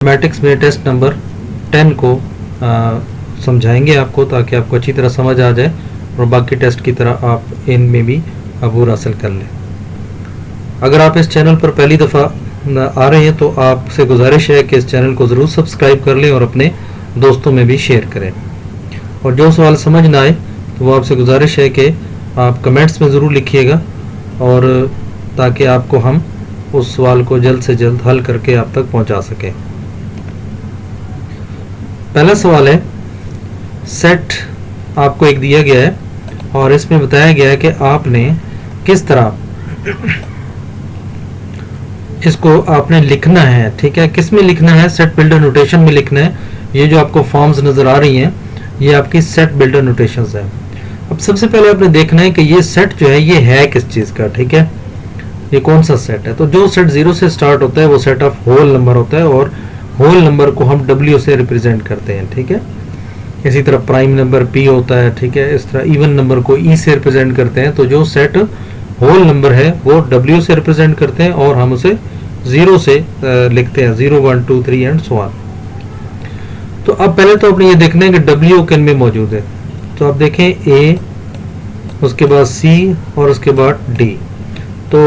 Mathematics में test number 10 को समझाएंगे आपको, ताकि आपको अच्छी तरह समझ आ जाए और बाकी टेस्ट की तरह आप इनमें भी अबूर हासिल कर लें। अगर आप इस चैनल पर पहली दफ़ा आ रहे हैं तो आपसे गुजारिश है कि इस चैनल को ज़रूर सब्सक्राइब कर लें और अपने दोस्तों में भी शेयर करें। और जो सवाल समझ ना आए तो वो आपसे गुजारिश है कि आप कमेंट्स में ज़रूर लिखिएगा, और ताकि आपको हम उस सवाल को जल्द से जल्द हल करके आप तक पहुंचा सकें। पहला सवाल है, सेट आपको एक दिया गया है और इसमें बताया गया है कि आपने किस तरह इसको आपने लिखना है। ठीक है, किस में लिखना है? सेट बिल्डर नोटेशन में लिखना है। ये जो आपको फॉर्म्स नज़र आ रही हैं ये आपकी सेट बिल्डर नोटेशंस है। अब सबसे पहले आपने देखना है कि ये सेट जो है ये है किस चीज़ का। ठीक है, ये कौन सा सेट है? तो जो सेट 0 से स्टार्ट होता है वो सेट ऑफ होल नंबर होता है, और होल नंबर को हम W से रिप्रेजेंट करते हैं। ठीक है, इसी तरह प्राइम नंबर P होता है। ठीक है, इस तरह इवन नंबर को E से रिप्रेजेंट करते हैं। तो जो सेट होल नंबर है वो W से रिप्रेजेंट करते हैं और हम उसे 0 से लिखते हैं, 0 1 2 3 एंड सो ऑन। तो अब पहले तो आपने ये देखना है कि W किन में मौजूद है। तो आप देखें A, उसके बाद C और उसके बाद D। तो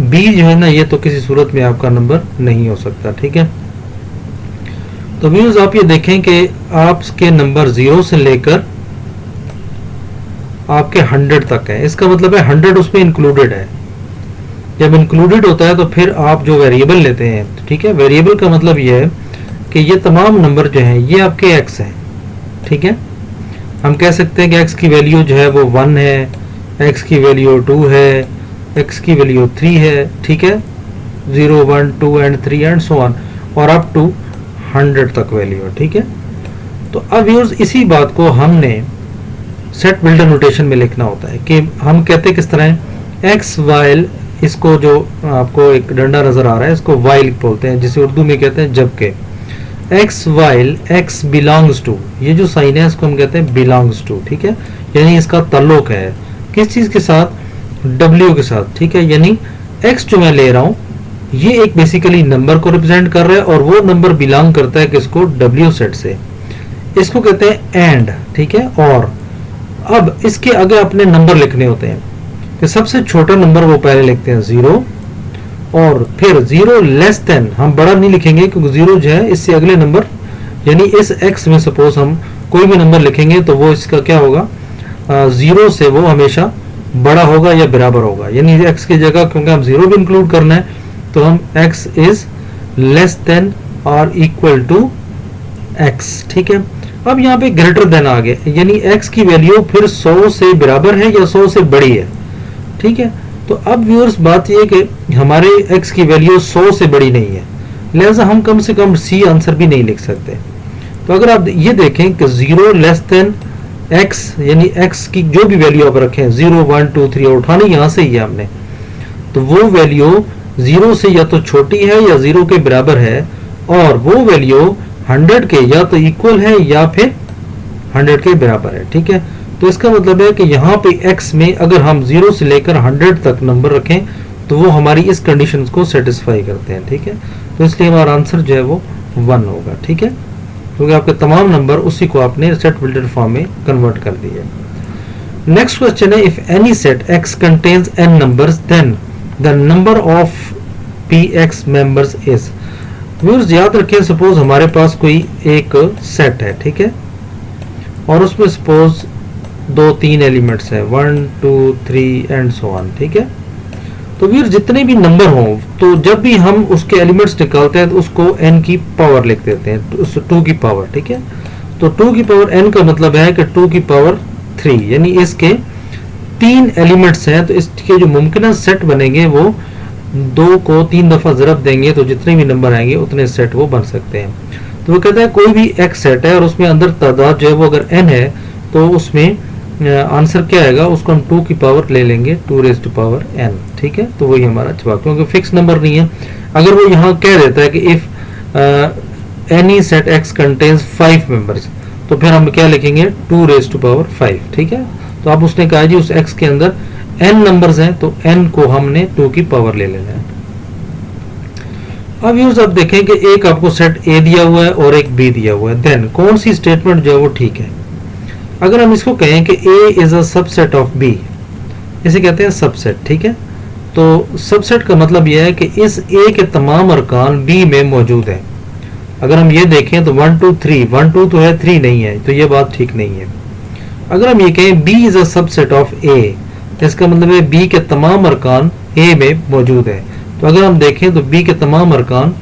B जो है ना, ये तो किसी सूरत में आपका नंबर नहीं हो सकता। ठीक है, तो व्यूज आप ये देखें कि आपके नंबर 0 से लेकर आपके 100 तक है। इसका मतलब है 100 उसमें इंक्लूडेड है। जब इंक्लूडेड होता है तो फिर आप जो वेरिएबल लेते हैं, ठीक है, वेरिएबल का मतलब ये है कि ये तमाम नंबर जो हैं ये आपके x हैं। ठीक है, हम कह सकते हैं कि x की वैल्यू जो है वो 1 है, x की वैल्यू 2 है, x की वैल्यू 3 है। ठीक है, 0 1 2 एंड 3 एंड सो ऑन, और अप टू 100 तक वैल्यू है। ठीक है, तो अब व्यूअर्स इसी बात को हमने सेट बिल्डर नोटेशन में लिखना होता है कि हम कहते किस तरह है, एक्स वाइल, इसको जो आपको एक डंडा नजर आ रहा है इसको वाइल बोलते हैं, जिसे उर्दू में कहते हैं जबकि। X while x belongs to, ये जो साइन है इसको हम कहते हैं बिलोंग्स टू। ठीक है, यानी इसका ताल्लुक है किस चीज के साथ? W के साथ। ठीक है, यानी एक्स जो मैं ले रहा हूं ये एक बेसिकली नंबर को रिप्रेजेंट कर रहा है और वो नंबर बिलोंग करता है किसको? W सेट से। इसको कहते हैं एंड। ठीक है, और अब इसके आगे अपने नंबर लिखने होते हैं कि सबसे छोटा नंबर वो पहले लिखते हैं 0, और फिर 0 लेस देन, हम बड़ा नहीं लिखेंगे क्योंकि 0 जो है इससे अगले नंबर, यानी इस x में सपोज हम कोई भी नंबर लिखेंगे तो वो इसका क्या होगा? 0 से वो हमेशा बड़ा होगा या बराबर होगा। यानी x की जगह क्योंकि हम 0 भी इंक्लूड करना है तो हम x इज लेस देन और इक्वल टू x। ठीक है, अब यहाँ पे ग्रेटर देन आ गए, यानी x की वैल्यू फिर 100 से बराबर है या 100 से बड़ी है। ठीक है, तो अब व्यूअर्स बात ये कि हमारे x की वैल्यू 100 से बड़ी नहीं है, लिहाजा हम कम से कम C आंसर भी नहीं लिख सकते। तो अगर आप ये देखें कि 0 लेस देन x, यानी x की जो भी वैल्यू आप रखें 0 1 2 3 और उठानी यहाँ से ही है हमने, तो वो वैल्यू 0 से या तो छोटी है या 0 के बराबर है, और वो वैल्यू 100 के या तो इक्वल है या फिर 100 के बराबर है। ठीक है, तो इसका मतलब है कि यहाँ पे x में अगर हम 0 से लेकर 100 तक नंबर रखें तो वो हमारी इस कंडीशन को सेटिस्फाई करते हैं। ठीक है, तो इसलिए हमारा आंसर जो है वो 1 होगा। ठीक है, क्योंकि आपके तमाम नंबर उसी को आपने सेट बिल्डर फॉर्म में कन्वर्ट कर दिए। नेक्स्ट क्वेश्चन है, if any set x contains n numbers then the number of px members is. Viewers याद रखें, सपोज हमारे पास कोई एक सेट है। ठीक है, और उसमें सपोज 2-3 एलिमेंट्स हैं 1 2 3 एंड सो ऑन। ठीक है, तो व्यूअर्स जितने भी नंबर हों तो जब भी हम उसके एलिमेंट्स निकालते हैं तो उसको n की पावर लिख देते हैं, 2 की पावर। ठीक है, तो 2 की पावर n का मतलब है कि 2 की पावर 3, यानी इसके 3 एलिमेंट्स हैं, तो इसके जो मुमकिन सेट बनेंगे वो 2 को 3 दफा ज़रब देंगे तो जितने भी नंबर आएंगे उतने सेट वो बन सकते हैं। तो वो कहता है कोई भी x सेट है और उसमें अंदर तादाद जो है वो अगर n है तो उसमें आंसर क्या आएगा? उसको हम 2 की पावर ले लेंगे, 2 रेज़ टू पावर n। ठीक है, तो वही हमारा जवाब, क्योंकि फिक्स नंबर नहीं है। अगर वो यहाँ कह देता है कि if any set x contains 5 members, तो फिर हम क्या लिखेंगे? 2 रेज़ टू पावर 5। ठीक है, तो अब उसने कहा जी उस x के अंदर n नंबर्स हैं तो n को हमने 2 की पावर ले लेना है। अब यूज आप देखें कि एक आपको सेट ए दिया हुआ है और एक बी दिया हुआ है, देन कौन सी स्टेटमेंट जो है वो ठीक है। अगर हम इसको कहें कि A is a subset of B, इसे कहते हैं सबसेट, ठीक है। तो सबसेट का मतलब यह है कि इस ए के तमाम अरकान बी में मौजूद है। अगर हम ये देखें तो 1 2 3, 1 2 तो है, 3 नहीं है, तो ये बात ठीक नहीं है। अगर हम ये कहें B is a subset of A, इसका मतलब है बी के तमाम अरकान ए में मौजूद है। तो अगर हम देखें तो बी के तमाम अरकान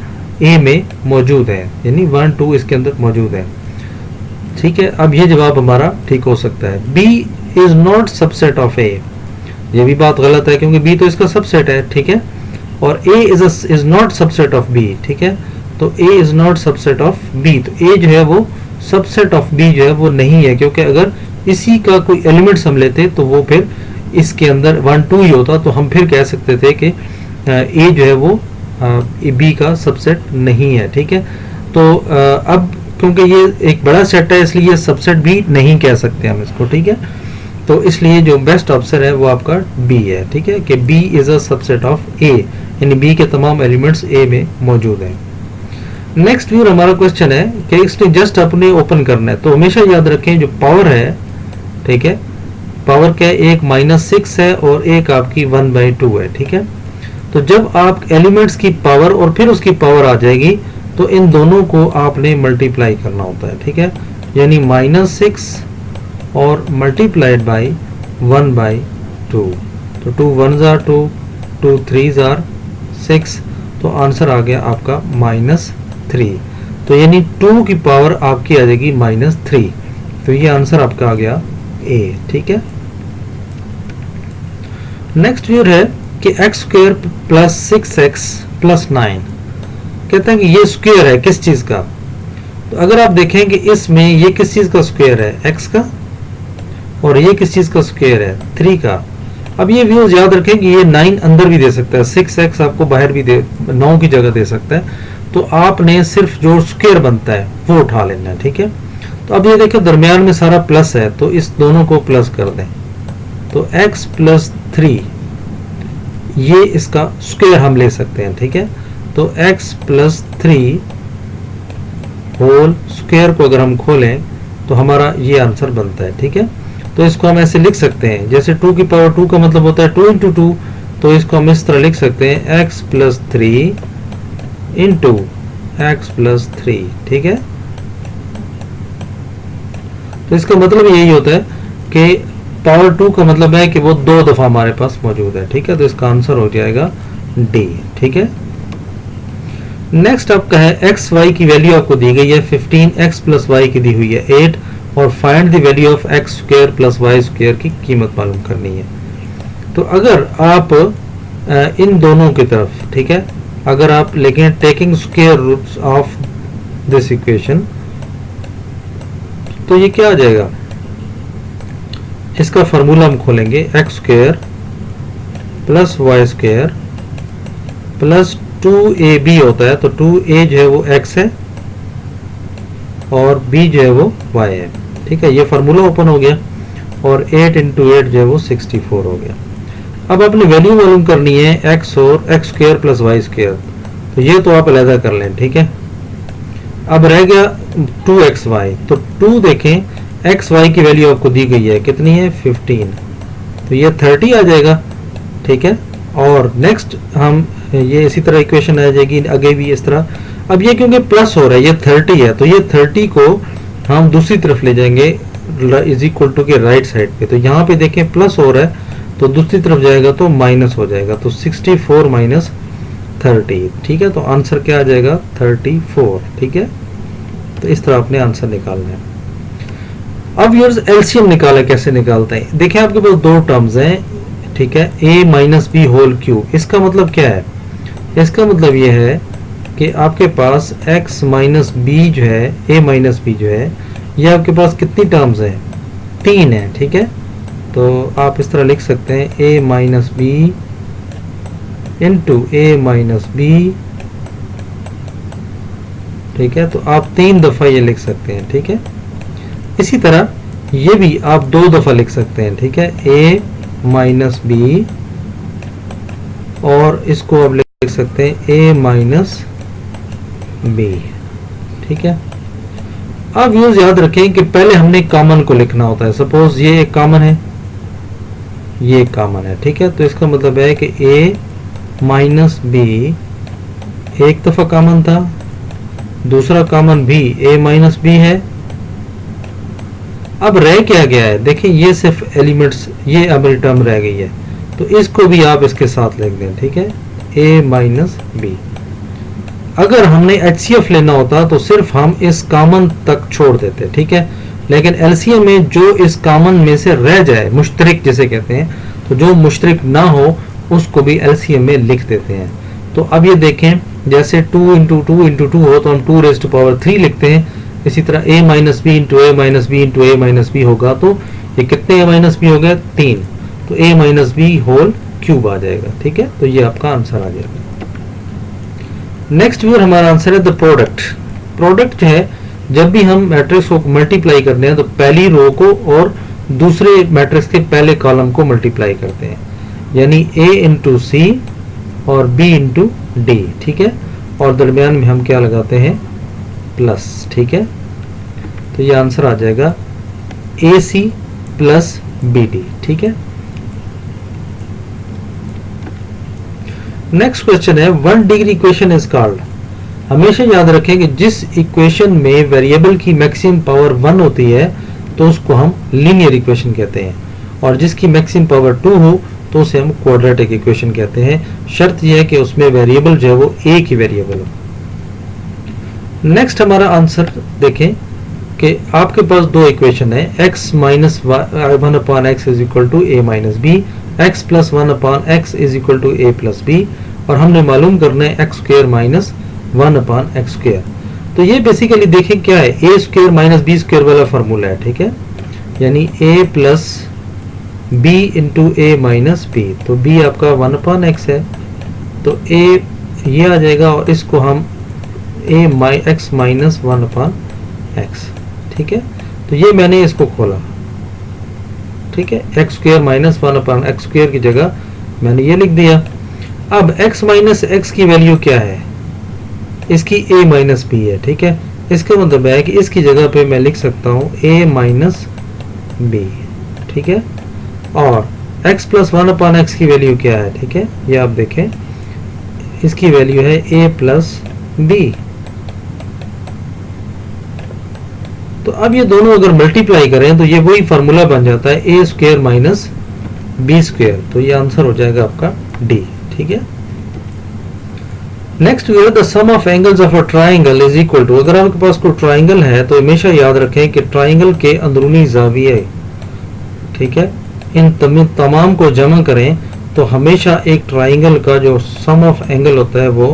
ए में मौजूद है, यानी 1 2 इसके अंदर मौजूद है, ठीक है। अब ये जवाब हमारा ठीक हो सकता है। B is not subset of A, ये भी बात गलत है क्योंकि बी तो इसका सबसेट है, ठीक है। और A is not subset of B, ठीक है। तो A is not subset of B, तो ए जो है वो सबसेट ऑफ बी जो है वो नहीं है, क्योंकि अगर इसी का कोई एलिमेंट्स हम लेते तो वो फिर इसके अंदर 1 2 ही होता, तो हम फिर कह सकते थे कि ए जो है वो बी का सबसेट नहीं है, ठीक है। तो अब क्योंकि ये एक बड़ा सेट है इसलिए सबसेट भी नहीं कह सकते हम इसको, ठीक है। तो इसलिए जो बेस्ट ऑप्शन है वो आपका बी है, ठीक है, कि B is a subset of A, यानी बी के तमाम एलिमेंट्स ए में मौजूद हैं। नेक्स्ट व्यूअर हमारा क्वेश्चन है कि इसने जस्ट अपने ओपन करना है, तो हमेशा याद रखें जो पावर है, ठीक है, पावर क्या है, एक -6 है और एक आपकी 1/2 है, ठीक है। तो जब आप एलिमेंट्स की पावर और फिर उसकी पावर आ जाएगी तो इन दोनों को आपने मल्टीप्लाई करना होता है, ठीक है, यानी -6 और मल्टीप्लाइड बाई 1/2, तो 2 1s are 2, 2 3s are 6, तो आंसर आ गया आपका -3। तो यानी 2 की पावर आपकी आ जाएगी -3, तो ये आंसर आपका आ गया ए, ठीक है। नेक्स्ट व्यूअर है कि x² प्लस 6x प्लस 9, कहते हैं कि ये स्क्वायर है किस चीज का। तो अगर आप देखें कि इसमें ये किस चीज का स्क्वायर है, x का, और ये किस चीज का स्क्वायर है, 3 का। अब ये व्यूज याद रखें कि ये 9 अंदर भी दे सकता है, 6x आपको बाहर भी दे, 9 की जगह दे सकता है, तो आपने सिर्फ जो स्क्वायर बनता है वो उठा लेना है, ठीक है। तो अब ये देखो दरमियान में सारा प्लस है, तो इस दोनों को प्लस कर दें, तो x प्लस 3 ये इसका स्क्वायर हम ले सकते हैं, ठीक है। तो x प्लस 3 होल स्क्वायर को अगर हम खोलें तो हमारा ये आंसर बनता है, ठीक है। तो इसको हम ऐसे लिख सकते हैं, जैसे 2 की पावर 2 का मतलब होता है 2 × 2, तो इसको हम इस तरह लिख सकते हैं x plus 3 into x plus 3, ठीक है। तो इसका मतलब यही होता है कि पावर 2 का मतलब है कि वो 2 दफा हमारे पास मौजूद है, ठीक है। तो इसका आंसर हो जाएगा डी, ठीक है। नेक्स्ट आपका है एक्स वाई की वैल्यू आपको दी गई है 15, एक्स प्लस वाई की दी हुई है 8, और find the value of x square plus y square की कीमत मालूम करनी है। तो अगर आप इन दोनों की तरफ, ठीक है, अगर आप लेकिन taking square roots of this equation, तो ये क्या आ जाएगा, इसका फार्मूला हम खोलेंगे, x square plus y square plus 2ab होता है, तो 2a जो है वो x है और b जो है वो y है, ठीक है। ये फार्मूला ओपन हो गया और 8 × 8 जो है वो 64 हो गया। अब अपनी वैल्यू मालूम करनी है x और x square plus y square, तो ये तो आप अलग कर लें, ठीक है। अब रह गया 2xy, तो 2 देखें xy की वैल्यू आपको दी गई है, कितनी है 15, तो ये 30 आ जाएगा, ठीक है। और नेक्स्ट हम ये इसी तरह इक्वेशन आ जाएगी आगे भी इस तरह। अब ये क्योंकि प्लस हो रहा है, ये 30 है, तो ये 30 को हम दूसरी तरफ ले जाएंगे इज इक्वल टू के राइट साइड पे, तो यहाँ पे देखें प्लस हो रहा है तो दूसरी तरफ जाएगा तो माइनस हो जाएगा, तो 64 माइनस 30, ठीक है। तो आंसर क्या आ जाएगा 34, ठीक है। तो इस तरह आपने आंसर निकालना है। अब यूर्स एलसीएम निकाले, कैसे निकालते हैं, देखिए आपके पास 2 टर्म्स हैं, ठीक है, a minus B whole cube. इसका मतलब क्या है, इसका मतलब ये है कि आपके पास x माइनस बी जो है, a माइनस बी जो है, ये आपके पास कितनी टर्म्स हैं, 3 है, ठीक है। तो आप इस तरह लिख सकते हैं a minus b into a minus b, ठीक है। तो आप 3 दफा ये लिख सकते हैं, ठीक है। इसी तरह ये भी आप 2 दफा लिख सकते हैं, ठीक है, a माइनस बी, और इसको आप लिख सकते हैं a माइनस बी। ठीक है, अब यूज याद रखें कि पहले हमने कॉमन को लिखना होता है। सपोज ये एक कॉमन है, ये कॉमन है। ठीक है, तो इसका मतलब है कि a माइनस बी एक दफा कॉमन था, दूसरा कॉमन भी a माइनस बी है। अब रह क्या गया है, देखिए ये सिर्फ एलिमेंट्स, ये हमारी टर्म रह गई है, तो इसको भी आप इसके साथ लिख दें। ठीक है, a माइनस बी। अगर हमने HCF लेना होता तो सिर्फ हम इस कॉमन तक छोड़ देते। ठीक है, लेकिन LCM में जो इस कॉमन में से रह जाए, मुश्तरिक जिसे कहते हैं, तो जो मुश्तरिक ना हो उसको भी LCM में लिख देते हैं। तो अब ये देखें, जैसे 2 इंटू 2 इंटू 2 हो तो हम 2 रेज़ टू पावर 3 लिखते हैं। इसी तरह a minus b into a minus b into a minus b होगा, तो ये कितने a माइनस बी हो गया, 3, तो a minus B whole cube आ जाएगा। ठीक है, तो ये आपका आंसर आ जाएगा। नेक्स्ट व्यूअर हमारा आंसर है द प्रोडक्ट। प्रोडक्ट जो है, जब भी हम मैट्रिक्स को मल्टीप्लाई करते हैं तो पहली रो को और दूसरे मैट्रिक्स के पहले कॉलम को मल्टीप्लाई करते हैं, यानी a इंटू सी और b इंटू डी। ठीक है, और दरमियान में हम क्या लगाते हैं, प्लस। ठीक है, तो ये आंसर आ जाएगा AC प्लस BD। ठीक है, नेक्स्ट क्वेश्चन है 1 डिग्री इक्वेशन इज कॉल्ड। हमेशा याद रखें कि जिस इक्वेशन में वेरिएबल की मैक्सिमम पावर 1 होती है तो उसको हम लीनियर इक्वेशन कहते हैं, और जिसकी मैक्सिमम पावर 2 हो तो उसे हम क्वाड्रेटिक इक्वेशन कहते हैं। शर्त यह है कि उसमें वेरिएबल जो है वो एक ही वेरिएबल हो। नेक्स्ट हमारा आंसर देखें कि आपके पास दो इक्वेशन है, x minus 1 upon x is equal to a minus b, x plus 1 upon x is equal to a plus b, और हमने मालूम करना है x square minus 1 upon x square. तो ये बेसिकली देखें क्या है, a square minus b square वाला फार्मूला है। ठीक है, यानी a plus B into a minus b, तो b आपका 1 अपॉन एक्स है, तो a ये आ जाएगा, और इसको हम एक्स माइनस 1 अपॉन एक्स। ठीक है, तो ये मैंने इसको खोला। ठीक है, x square minus 1 upon x square की जगह मैंने ये लिख दिया। अब x माइनस एक्स की वैल्यू क्या है, इसकी a माइनस बी है। ठीक है, इसका मतलब है कि इसकी जगह पे मैं लिख सकता हूँ a माइनस बी। ठीक है, और x प्लस 1 अपॉन एक्स की वैल्यू क्या है, ठीक है, ये आप देखें, इसकी वैल्यू है a प्लस बी। तो अब ये दोनों अगर मल्टीप्लाई करें तो ये वही फार्मूला बन जाता है a square minus b square, तो ये आंसर हो जाएगा आपका D। ठीक है, next we the sum of angles of a triangle is equal to. अगर आपके पास कोई ट्राइंगल है तो हमेशा याद रखें कि ट्राइंगल के अंदरूनी जाविये, ठीक है, इन तमाम को जमा करें तो हमेशा एक ट्राइंगल का जो सम ऑफ एंगल होता है वो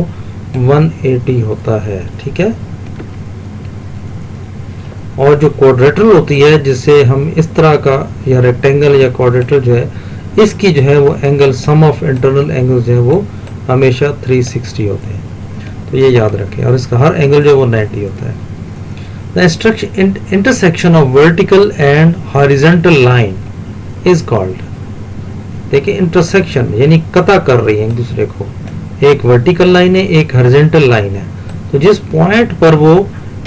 180 होता है। ठीक है, और जो क्वाड्रेटरल होती है, जिससे हम इस तरह का या रेक्टेंगल या क्वाड्रेटर जो है, इसकी जो है वो angle, sum of internal angles जो है वो हमेशा 360 होते हैं, तो ये याद रखें, और इसका हर एंगल जो है वो 90 होता है। The intersection of vertical and horizontal line is called. देखिए, इंटरसेक्शन यानी कता कर रही है एक दूसरे को, एक वर्टिकल लाइन है, एक हॉरिजॉन्टल लाइन है, तो जिस पॉइंट पर वो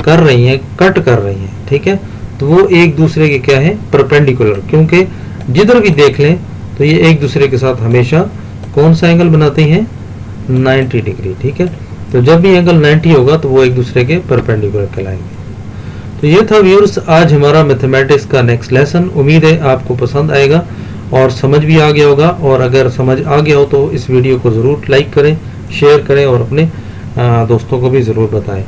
कर रही हैं, कट कर रही हैं, ठीक है, तो वो एक दूसरे के क्या है, परपेंडिकुलर, क्योंकि जिधर भी देख लें तो ये एक दूसरे के साथ हमेशा कौन सा एंगल बनाती हैं, 90 डिग्री। ठीक है, तो जब भी एंगल 90 होगा तो वो एक दूसरे के परपेंडिकुलर कहलाएंगे। तो ये था व्यूअर्स आज हमारा मैथमेटिक्स का नेक्स्ट लेसन। उम्मीद है आपको पसंद आएगा और समझ भी आ गया होगा, और अगर समझ आ गया हो तो इस वीडियो को ज़रूर लाइक करें, शेयर करें और अपने दोस्तों को भी ज़रूर बताएं।